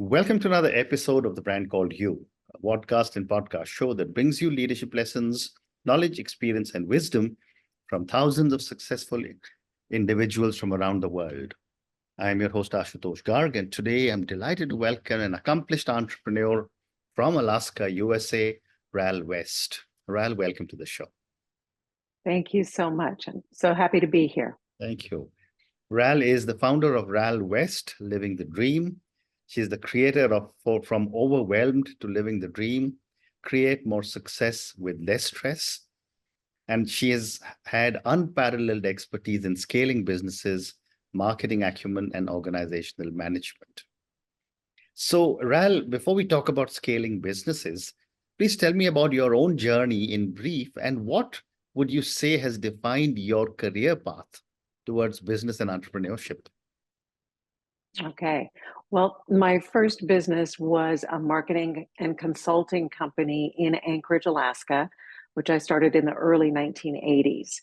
Welcome to another episode of The Brand Called You, a podcast and podcast show that brings you leadership lessons, knowledge, experience, and wisdom from thousands of successful individuals from around the world. I am your host, Ashutosh Garg, and today I'm delighted to welcome an accomplished entrepreneur from Alaska, USA, Ral West. Ral, welcome to the show. Thank you so much. I'm so happy to be here. Thank you. Ral is the founder of Ral West, Living the Dream. She's the creator of From Overwhelmed to Living the Dream, Create More Success with Less Stress. And she has had unparalleled expertise in scaling businesses, marketing acumen, and organizational management. So, Ral, before we talk about scaling businesses, please tell me about your own journey in brief, and what would you say has defined your career path towards business and entrepreneurship? Okay. Well, my first business was a marketing and consulting company in Anchorage, Alaska, which I started in the early 1980s.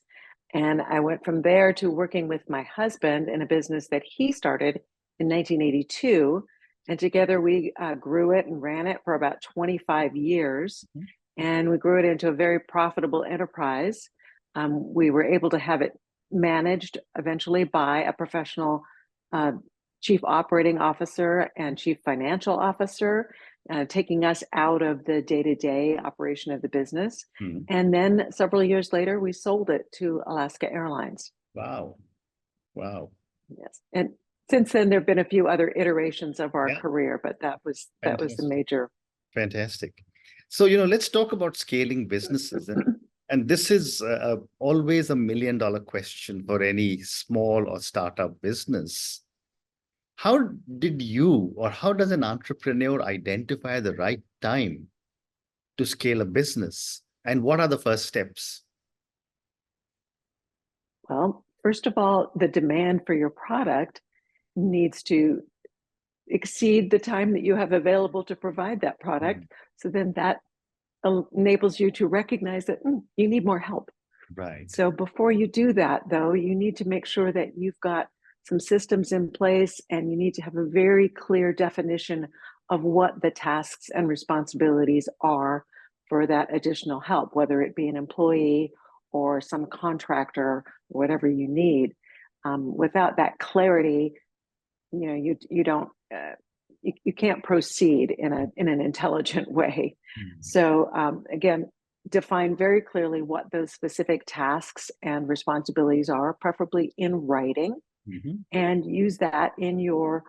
And I went from there to working with my husband in a business that he started in 1982. And together we grew it and ran it for about 25 years. And we grew it into a very profitable enterprise. We were able to have it managed eventually by a professional chief operating officer and chief financial officer, taking us out of the day-to-day operation of the business. And then several years later, we sold it to Alaska Airlines. Wow. Yes. And since then, there have been a few other iterations of our career, but that was the major. Fantastic. So, let's talk about scaling businesses. And this is always a $1 million question for any small or startup business. How did you, or how does an entrepreneur identify the right time to scale a business? And what are the first steps? Well, first of all, the demand for your product needs to exceed the time that you have available to provide that product. So then that enables you to recognize that you need more help. Right. So before you do that, though, you need to make sure that you've got some systems in place, and you need to have a very clear definition of what the tasks and responsibilities are for that additional help, whether it be an employee or some contractor, whatever you need. Without that clarity, you can't proceed in an intelligent way. So again, define very clearly what those specific tasks and responsibilities are, preferably in writing. And use that in your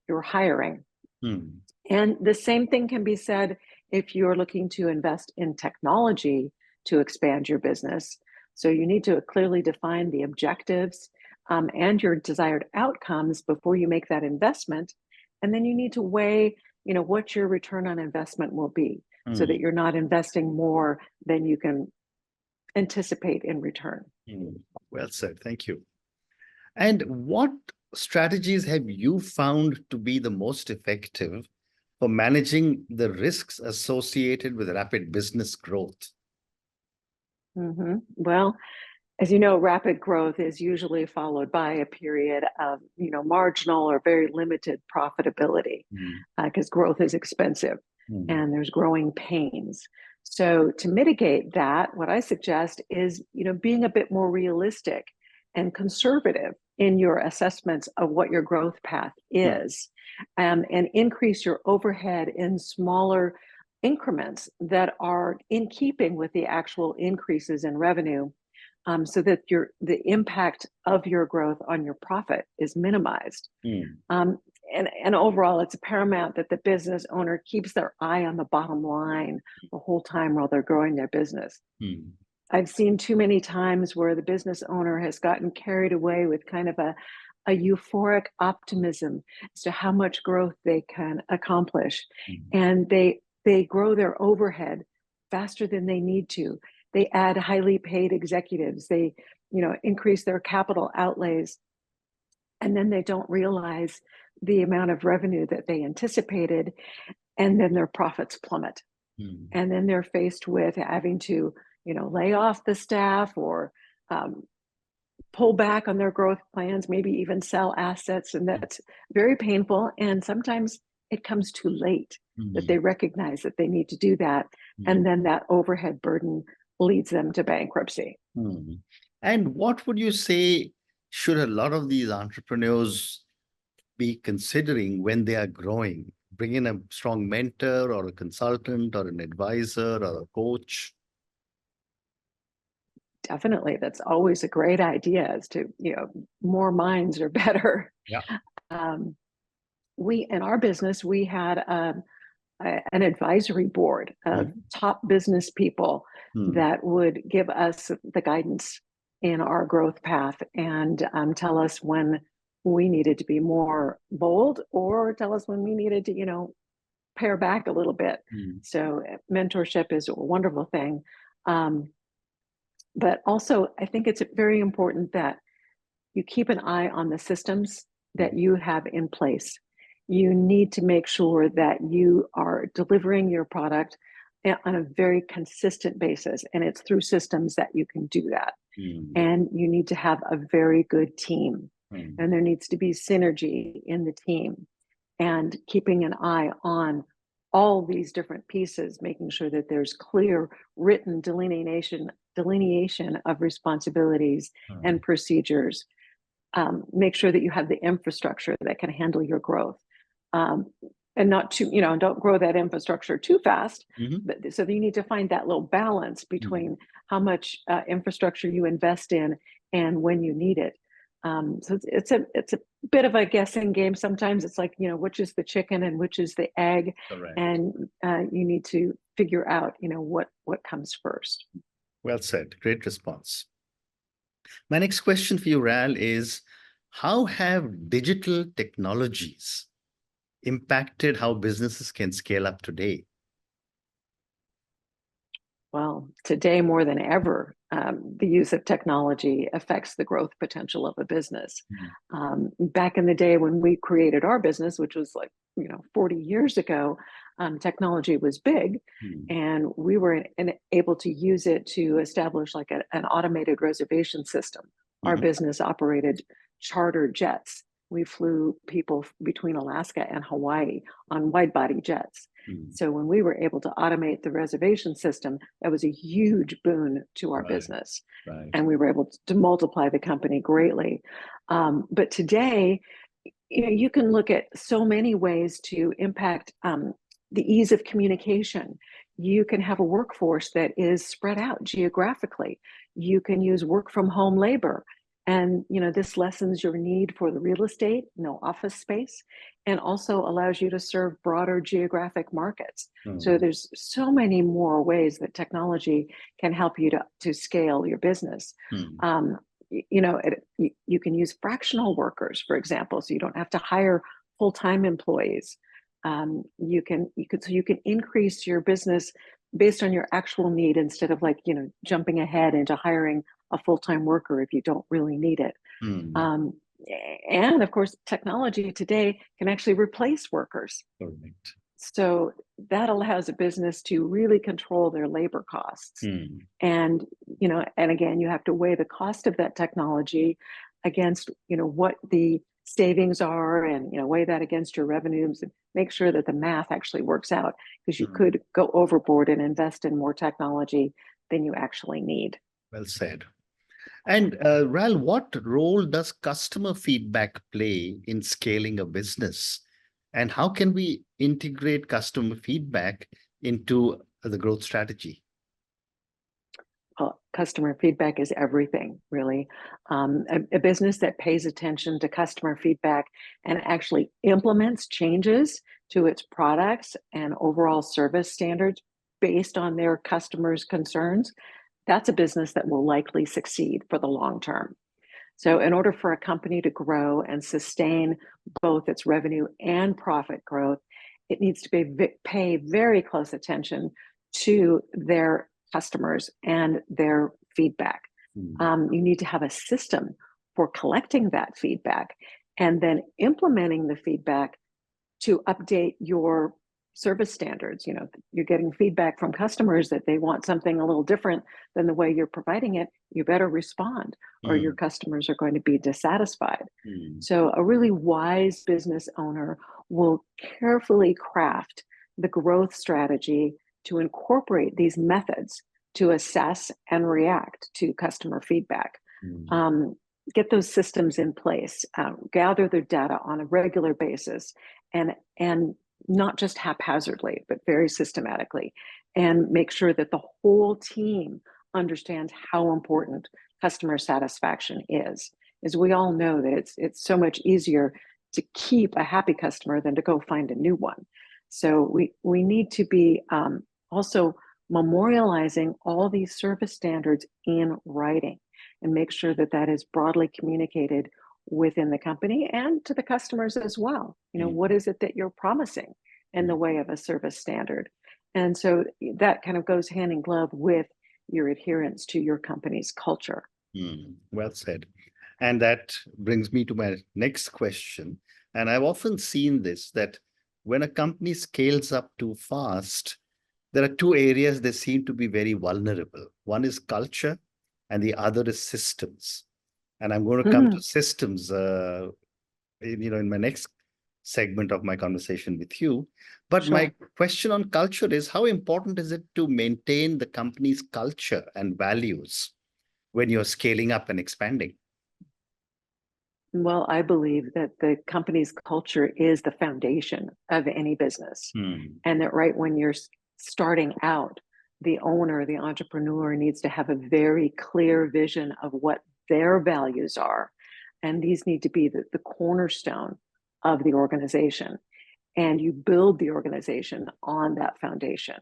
hiring. And the same thing can be said if you're looking to invest in technology to expand your business. So you need to clearly define the objectives and your desired outcomes before you make that investment. And then you need to weigh, what your return on investment will be, so that you're not investing more than you can anticipate in return. Well said. Thank you. And what strategies have you found to be the most effective for managing the risks associated with rapid business growth? Well, as you know, rapid growth is usually followed by a period of, marginal or very limited profitability, because growth is expensive and there's growing pains. So to mitigate that, what I suggest is, being a bit more realistic and conservative in your assessments of what your growth path is, and increase your overhead in smaller increments that are in keeping with the actual increases in revenue, so that the impact of your growth on your profit is minimized. And overall, it's paramount that the business owner keeps their eye on the bottom line the whole time while they're growing their business. I've seen too many times where the business owner has gotten carried away with kind of a euphoric optimism as to how much growth they can accomplish. And they grow their overhead faster than they need to. They add highly paid executives. They, increase their capital outlays. And then they don't realize the amount of revenue that they anticipated. And then their profits plummet. And then they're faced with having to, lay off the staff or pull back on their growth plans, maybe even sell assets. And that's very painful and sometimes it comes too late, that Mm. they recognize that they need to do that. And then that overhead burden leads them to bankruptcy. Mm. And what would you say should a lot of these entrepreneurs be considering when they are growing? Bring in a strong mentor or a consultant or an advisor or a coach? Definitely, that's always a great idea, as to, more minds are better. Yeah. Um, we, in our business, we had an advisory board of top business people that would give us the guidance in our growth path, and tell us when we needed to be more bold, or tell us when we needed to, pare back a little bit. So mentorship is a wonderful thing. But also, I think it's very important that you keep an eye on the systems that you have in place. You need to make sure that you are delivering your product on a very consistent basis, and it's through systems that you can do that. And you need to have a very good team, and there needs to be synergy in the team, and keeping an eye on all these different pieces, making sure that there's clear written delineation of responsibilities and procedures. Make sure that you have the infrastructure that can handle your growth, and not too, don't grow that infrastructure too fast. But so you need to find that little balance between how much infrastructure you invest in and when you need it. So it's a bit of a guessing game. Sometimes it's like, which is the chicken and which is the egg. Correct. And you need to figure out, what comes first. Well said. Great response. My next question for you, Ral, is how have digital technologies impacted how businesses can scale up today? Well, today more than ever, the use of technology affects the growth potential of a business. Back in the day when we created our business, which was like, 40 years ago, technology was big, and we were able to use it to establish like an automated reservation system. Our business operated charter jets. We flew people between Alaska and Hawaii on wide-body jets. So when we were able to automate the reservation system, that was a huge boon to our business. And we were able to multiply the company greatly. But today, you can look at so many ways to impact the ease of communication. You can have a workforce that is spread out geographically. You can use work from home labor. And this lessens your need for the real estate, no office space, and also allows you to serve broader geographic markets. So there's so many more ways that technology can help you to scale your business. You can use fractional workers, for example, so you don't have to hire full-time employees. You can increase your business based on your actual need, instead of jumping ahead into hiring a full-time worker if you don't really need it. And of course, technology today can actually replace workers. Correct. So that allows a business to really control their labor costs. And, and again, you have to weigh the cost of that technology against, what the savings are, and, weigh that against your revenues, and make sure that the math actually works out, because you could go overboard and invest in more technology than you actually need. Well said. And Ral, what role does customer feedback play in scaling a business? And how can we integrate customer feedback into the growth strategy? Well, customer feedback is everything, really. A business that pays attention to customer feedback and actually implements changes to its products and overall service standards based on their customers' concerns, that's a business that will likely succeed for the long term. So in order for a company to grow and sustain both its revenue and profit growth, it needs to pay very close attention to their customers and their feedback. You need to have a system for collecting that feedback and then implementing the feedback to update your service standards. You're getting feedback from customers that they want something a little different than the way you're providing it. You better respond, or your customers are going to be dissatisfied. So a really wise business owner will carefully craft the growth strategy to incorporate these methods to assess and react to customer feedback. Get those systems in place, gather their data on a regular basis, and not just haphazardly, but very systematically, and make sure that the whole team understands how important customer satisfaction is. As we all know that it's so much easier to keep a happy customer than to go find a new one. So we need to be also memorializing all these service standards in writing, and make sure that that is broadly communicated within the company and to the customers as well. What is it that you're promising in the way of a service standard? And so that kind of goes hand in glove with your adherence to your company's culture. Well said. And that brings me to my next question. And I've often seen this, that when a company scales up too fast, there are two areas that seem to be very vulnerable. One is culture, and the other is systems. And I'm going to come to systems, in my next segment of my conversation with you. But my question on culture is, how important is it to maintain the company's culture and values when you're scaling up and expanding? Well, I believe that the company's culture is the foundation of any business. And that right when you're starting out, the owner, the entrepreneur needs to have a very clear vision of what their values are. And these need to be the cornerstone of the organization. And you build the organization on that foundation.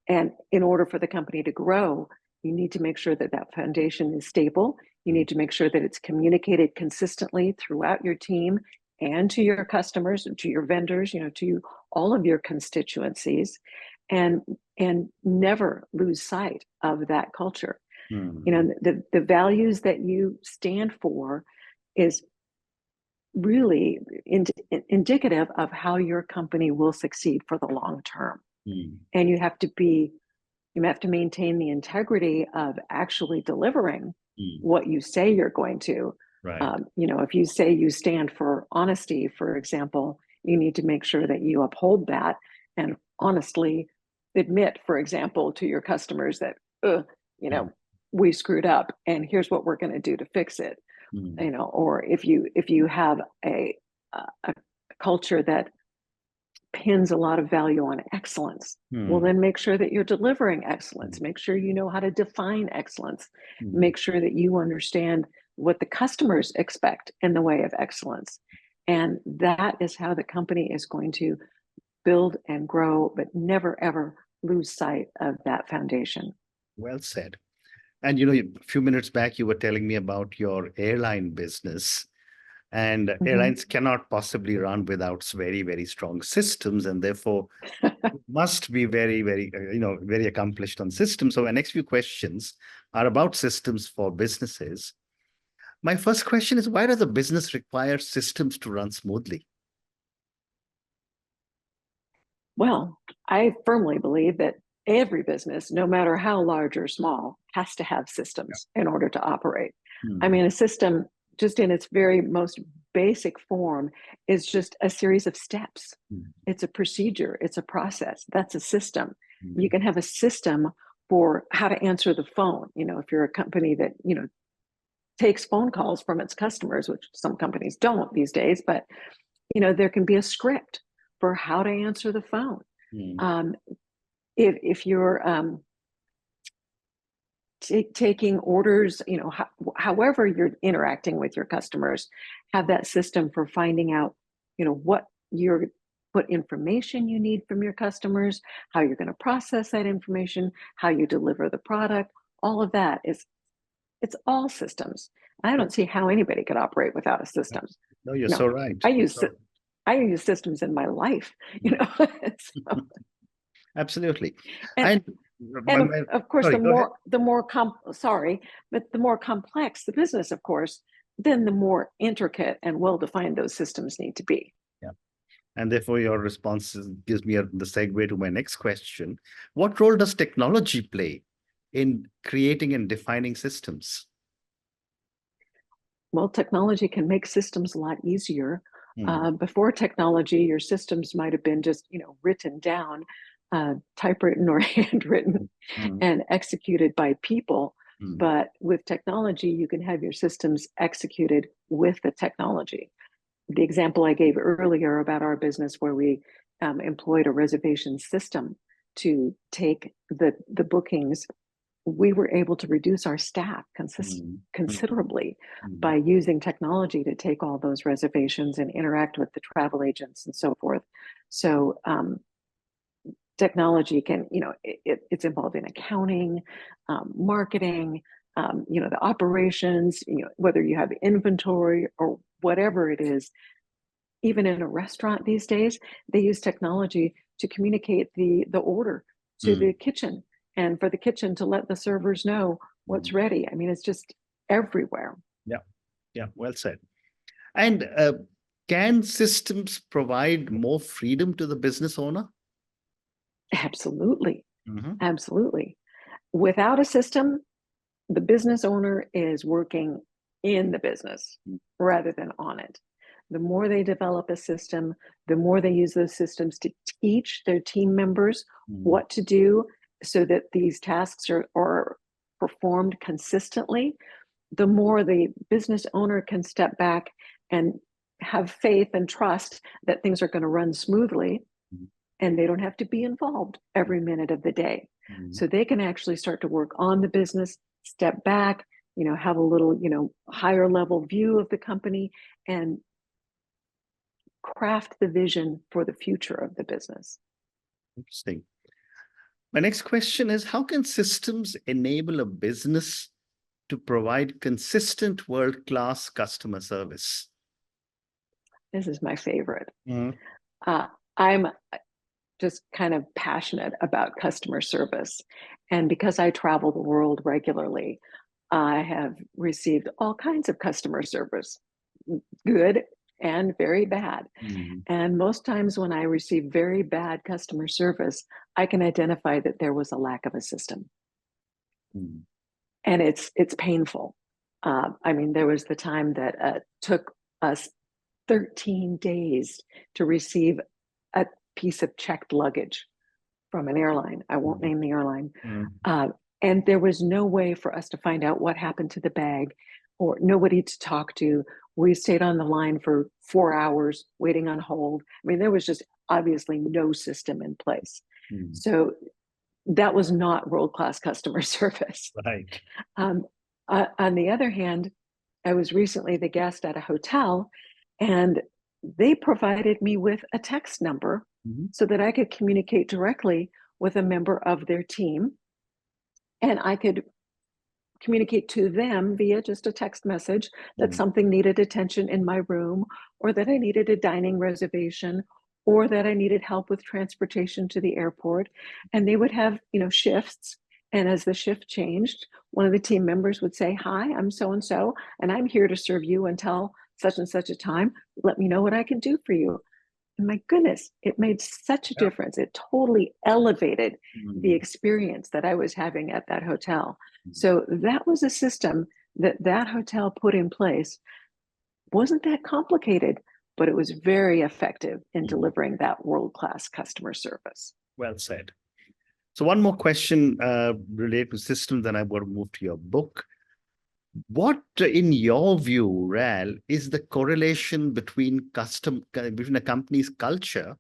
And in order for the company to grow, you need to make sure that that foundation is stable. You need to make sure that it's communicated consistently throughout your team and to your customers, to your vendors, to all of your constituencies, and never lose sight of that culture. The values that you stand for is really indicative of how your company will succeed for the long term. And you have to maintain the integrity of actually delivering what you say you're going to. If you say you stand for honesty, for example, you need to make sure that you uphold that and honestly admit, for example, to your customers that, we screwed up and here's what we're going to do to fix it. Or if you have a culture that pins a lot of value on excellence, well, then make sure that you're delivering excellence. Make sure you know how to define excellence. Make sure that you understand what the customers expect in the way of excellence. And that is how the company is going to build and grow, but never, ever lose sight of that foundation. Well said. And, a few minutes back, you were telling me about your airline business. And airlines cannot possibly run without very, very strong systems, and therefore must be very, very, very accomplished on systems. So my next few questions are about systems for businesses. My first question is, why does a business require systems to run smoothly? Well, I firmly believe that every business, no matter how large or small, has to have systems in order to operate. I mean, a system, just in its very most basic form, is just a series of steps. It's a procedure, it's a process. That's a system. You can have a system for how to answer the phone. If you're a company that, takes phone calls from its customers, which some companies don't these days, but, there can be a script for how to answer the phone. If you're taking orders, however you're interacting with your customers, have that system for finding out, what information you need from your customers, how you're going to process that information, how you deliver the product. All of that it's all systems. I don't see how anybody could operate without a system. No, you're so right. I use systems in my life, So. Absolutely. And of course, the more complex the business, of course, then the more intricate and well-defined those systems need to be. Yeah. And therefore, your response gives me the segue to my next question. What role does technology play in creating and defining systems? Well, technology can make systems a lot easier. Before technology, your systems might have been just, written down, typewritten or handwritten, and executed by people. But with technology, you can have your systems executed with the technology. The example I gave earlier about our business where we employed a reservation system to take the bookings, we were able to reduce our staff considerably by using technology to take all those reservations and interact with the travel agents and so forth. So technology can, it's involved in accounting, marketing, the operations, whether you have inventory or whatever it is. Even in a restaurant these days, they use technology to communicate the order to the kitchen, and for the kitchen to let the servers know what's ready. I mean, it's just everywhere. Yeah, well said. And can systems provide more freedom to the business owner? Absolutely. Absolutely. Without a system, the business owner is working in the business rather than on it. The more they develop a system, the more they use those systems to teach their team members what to do so that these tasks are performed consistently, the more the business owner can step back and have faith and trust that things are going to run smoothly, and they don't have to be involved every minute of the day. So they can actually start to work on the business, step back, have a little, higher level view of the company and craft the vision for the future of the business. Interesting. My next question is, how can systems enable a business to provide consistent world-class customer service? This is my favorite. I'm just kind of passionate about customer service. And because I travel the world regularly, I have received all kinds of customer service, good and very bad. And most times when I receive very bad customer service, I can identify that there was a lack of a system. And it's painful. I mean, there was the time that took us 13 days to receive a piece of checked luggage from an airline. I won't name the airline. And there was no way for us to find out what happened to the bag, or nobody to talk to. We stayed on the line for 4 hours waiting on hold. I mean, there was just obviously no system in place. So that was not world-class customer service. Right. On the other hand, I was recently the guest at a hotel, and they provided me with a text number so that I could communicate directly with a member of their team. And I could communicate to them via just a text message that something needed attention in my room, or that I needed a dining reservation, or that I needed help with transportation to the airport. And they would have, shifts. And as the shift changed, one of the team members would say, "Hi, I'm so-and-so, and I'm here to serve you until such and such a time. Let me know what I can do for you." And my goodness, it made such a difference. It totally elevated the experience that I was having at that hotel. So that was a system that hotel put in place. Wasn't that complicated, but it was very effective in delivering that world-class customer service. Well said. So one more question related to systems, then I want to move to your book. What, in your view, Ral, is the correlation between a company's culture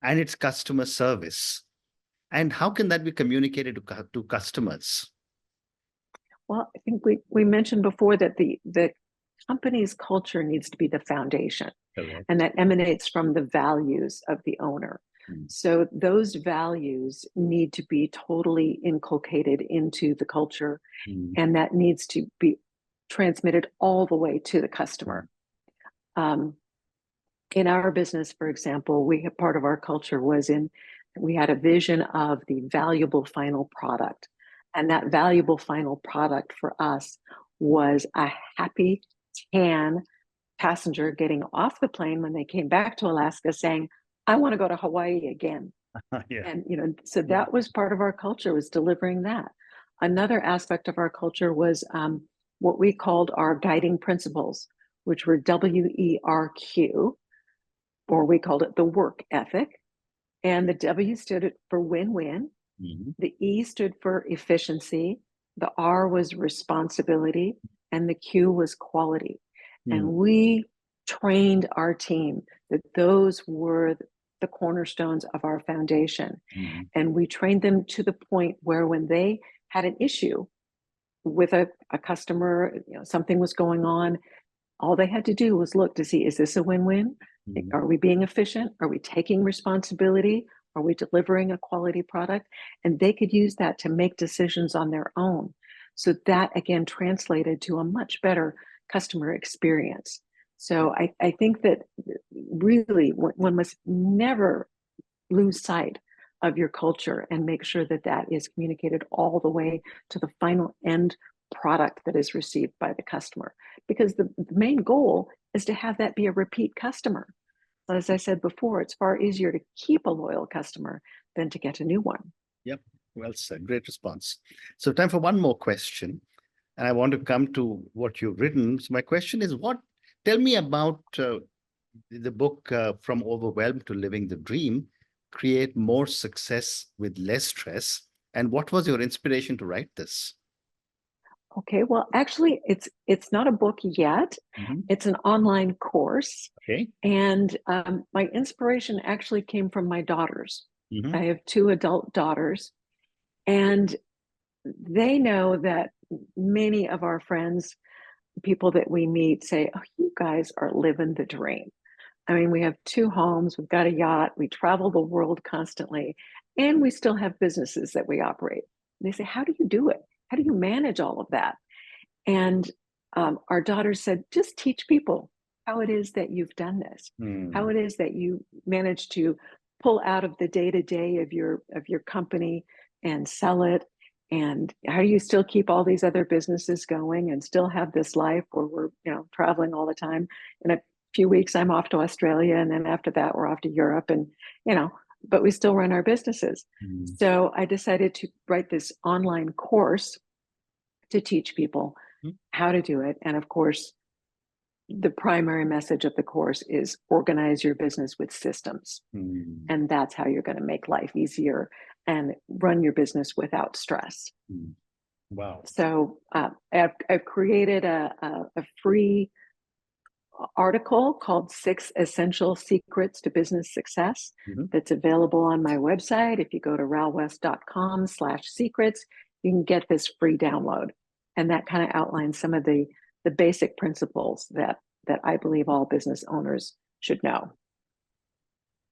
and its customer service? And how can that be communicated to customers? Well, I think we mentioned before that the company's culture needs to be the foundation. Correct. And that emanates from the values of the owner. So those values need to be totally inculcated into the culture, and that needs to be transmitted all the way to the customer. In our business, for example, part of our culture was we had a vision of the valuable final product. And that valuable final product for us was a happy, tan, passenger getting off the plane when they came back to Alaska saying, I want to go to Hawaii again. Yeah. And, so that was part of our culture, was delivering that. Another aspect of our culture was what we called our guiding principles, which were WERQ, or we called it the work ethic. And the W stood for win-win. Mm-hmm. The E stood for efficiency. The R was responsibility. And the Q was quality. Mm-hmm. And we trained our team that those were the cornerstones of our foundation. Mm-hmm. And we trained them to the point where when they had an issue with a customer, something was going on, all they had to do was look to see, is this a win-win? Mm-hmm. Are we being efficient? Are we taking responsibility? Are we delivering a quality product? And they could use that to make decisions on their own. So that, again, translated to a much better customer experience. So I think that really one must never lose sight of your culture and make sure that that is communicated all the way to the final end product that is received by the customer. Because the main goal is to have that be a repeat customer. But as I said before, it's far easier to keep a loyal customer than to get a new one. Yep. Well said. Great response. So time for one more question. And I want to come to what you've written. So my question is, tell me about the book From Overwhelm to Living the Dream, Create More Success with Less Stress. And what was your inspiration to write this? Okay, well, actually, it's not a book yet. Mm-hmm. It's an online course. Okay. And my inspiration actually came from my daughters. Mm-hmm. I have 2 adult daughters, and they know that many of our friends, people that we meet, say, oh, you guys are living the dream. I mean, we have 2 homes, we've got a yacht, we travel the world constantly, and we still have businesses that we operate. And they say, how do you do it? How do you manage all of that? And our daughter said, just teach people how it is that you've done this, how it is that you managed to pull out of the day-to-day of your company and sell it. And how do you still keep all these other businesses going and still have this life where we're, traveling all the time? In a few weeks, I'm off to Australia. And then after that, we're off to Europe, and, but we still run our businesses. So I decided to write this online course to teach people how to do it. And of course, the primary message of the course is organize your business with systems. And that's how you're going to make life easier and run your business without stress. Wow. So I've created a free article called 6 Essential Secrets to Business Success that's available on my website. If you go to ralwest.com/secrets, you can get this free download. And that kind of outlines some of the basic principles that I believe all business owners should know.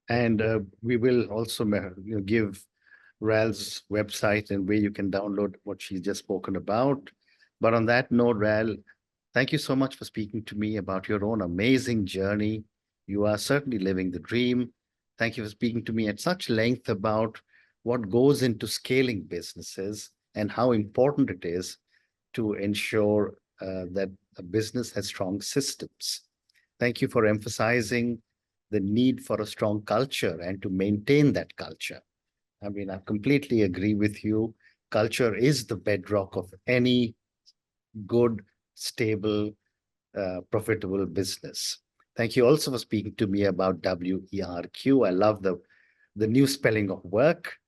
And we will also give Ral's website and where you can download what she's just spoken about. But on that note, Ral, thank you so much for speaking to me about your own amazing journey. You are certainly living the dream. Thank you for speaking to me at such length about what goes into scaling businesses and how important it is to ensure that a business has strong systems. Thank you for emphasizing the need for a strong culture and to maintain that culture. I mean, I completely agree with you. Culture is the bedrock of any good, stable, profitable business. Thank you also for speaking to me about WERQ. I love the new spelling of work,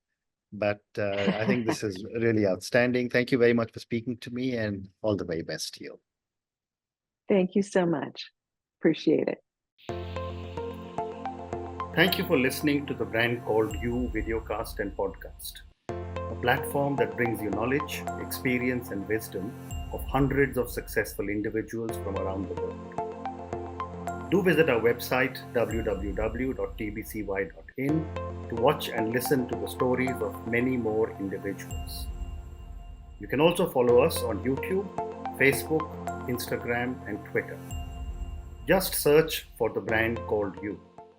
but I think this is really outstanding. Thank you very much for speaking to me, and all the very best to you. Thank you so much. Appreciate it. Thank you for listening to the Brand Called You videocast and podcast, a platform that brings you knowledge, experience, and wisdom of hundreds of successful individuals from around the world. Do visit our website www.tbcy.in to watch and listen to the stories of many more individuals. You can also follow us on YouTube, Facebook, Instagram, and Twitter. Just search for The Brand Called You.